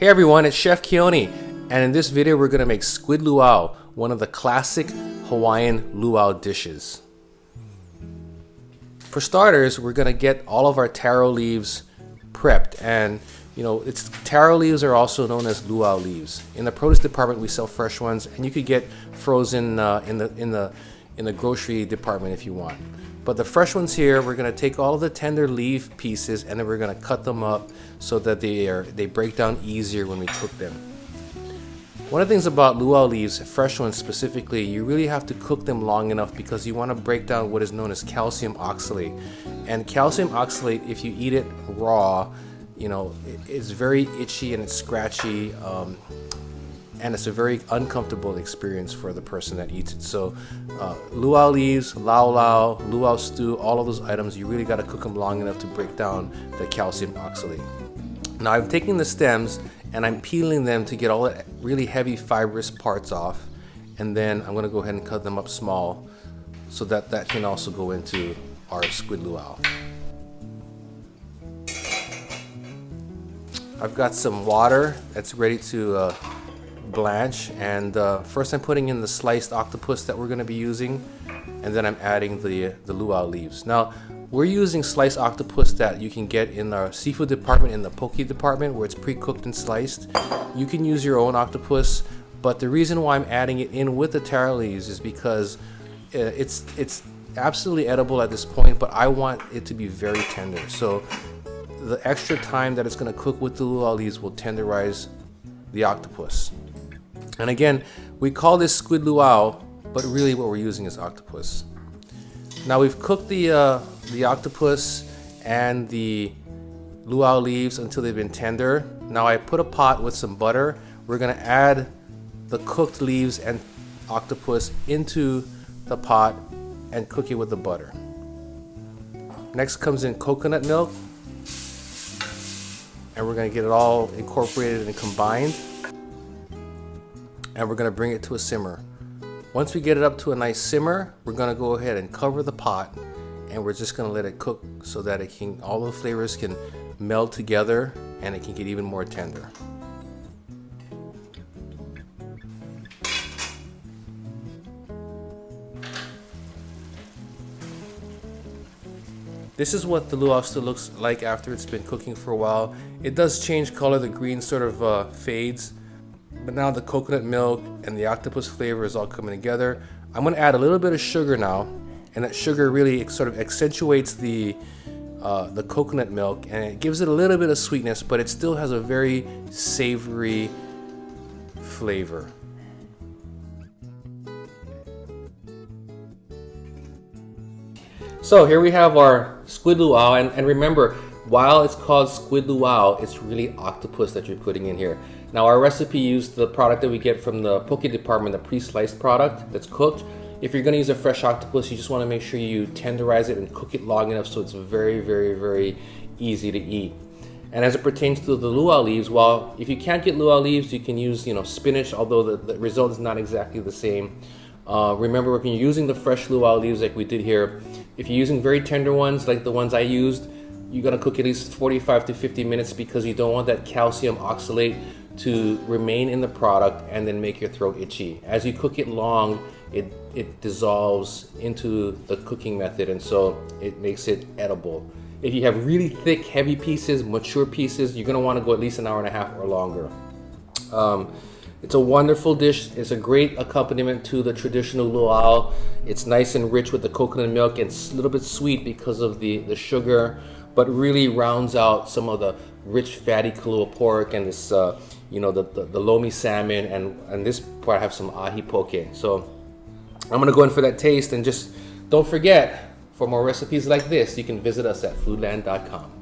Hey everyone, it's Chef Keoni, and in this video we're going to make Squid Luau, one of the classic Hawaiian luau dishes. For starters, we're going to get all of our taro leaves prepped, and taro leaves are also known as luau leaves. In the produce department we sell fresh ones, and you could get frozen in the grocery department if you want. But the fresh ones here, we're going to take all of the tender leaf pieces and then we're going to cut them up so that they break down easier when we cook them. One of the things about luau leaves, fresh ones specifically, you really have to cook them long enough because you want to break down what is known as calcium oxalate. And calcium oxalate, if you eat it raw, it's very itchy and it's scratchy. And it's a very uncomfortable experience for the person that eats it. So luau leaves, lau, luau stew, all of those items, you really got to cook them long enough to break down the calcium oxalate. Now I'm taking the stems and I'm peeling them to get all the really heavy fibrous parts off, and then I'm going to go ahead and cut them up small so that can also go into our squid luau. I've got some water that's ready to blanch, and first I'm putting in the sliced octopus that we're going to be using, and then I'm adding the luau leaves. Now we're using sliced octopus that you can get in our seafood department, in the poke department, where it's pre-cooked and sliced. You can use your own octopus, but the reason why I'm adding it in with the taro leaves is because it's absolutely edible at this point, but I want it to be very tender. So the extra time that it's going to cook with the luau leaves will tenderize the octopus. And again, we call this squid luau, but really what we're using is octopus. Now we've cooked the octopus and the luau leaves until they've been tender. Now I put a pot with some butter. We're going to add the cooked leaves and octopus into the pot and cook it with the butter. Next comes in coconut milk, and we're going to get it all incorporated and combined. And we're going to bring it to a simmer. Once we get it up to a nice simmer, we're going to go ahead and cover the pot, and we're just going to let it cook so that all the flavors can meld together and it can get even more tender. This is what the luau stew looks like after it's been cooking for a while. It does change color, the green sort of fades. But now the coconut milk and the octopus flavor is all coming together. I'm going to add a little bit of sugar now, and that sugar really sort of accentuates the coconut milk, and it gives it a little bit of sweetness, but it still has a very savory flavor. So here we have our squid luau, and remember, while it's called squid luau, it's really octopus that you're putting in here. Now our recipe used the product that we get from the poke department, the pre-sliced product that's cooked. If you're going to use a fresh octopus, you just want to make sure you tenderize it and cook it long enough so it's very, very, very easy to eat. And as it pertains to the luau leaves, well, if you can't get luau leaves, you can use spinach, although the result is not exactly the same. Remember, when you're using the fresh luau leaves like we did here, if you're using very tender ones like the ones I used, you're going to cook at least 45 to 50 minutes because you don't want that calcium oxalate to remain in the product and then make your throat itchy. As you cook it long, it dissolves into the cooking method, and so it makes it edible. If you have really thick, heavy pieces, mature pieces, you're going to want to go at least an hour and a half or longer. It's a wonderful dish. It's a great accompaniment to the traditional luau. It's nice and rich with the coconut milk, and it's a little bit sweet because of the sugar, but really rounds out some of the rich, fatty Kalua pork and this, the Lomi salmon, and this part I have some ahi poke. So I'm gonna go in for that taste, and just don't forget, for more recipes like this, you can visit us at foodland.com.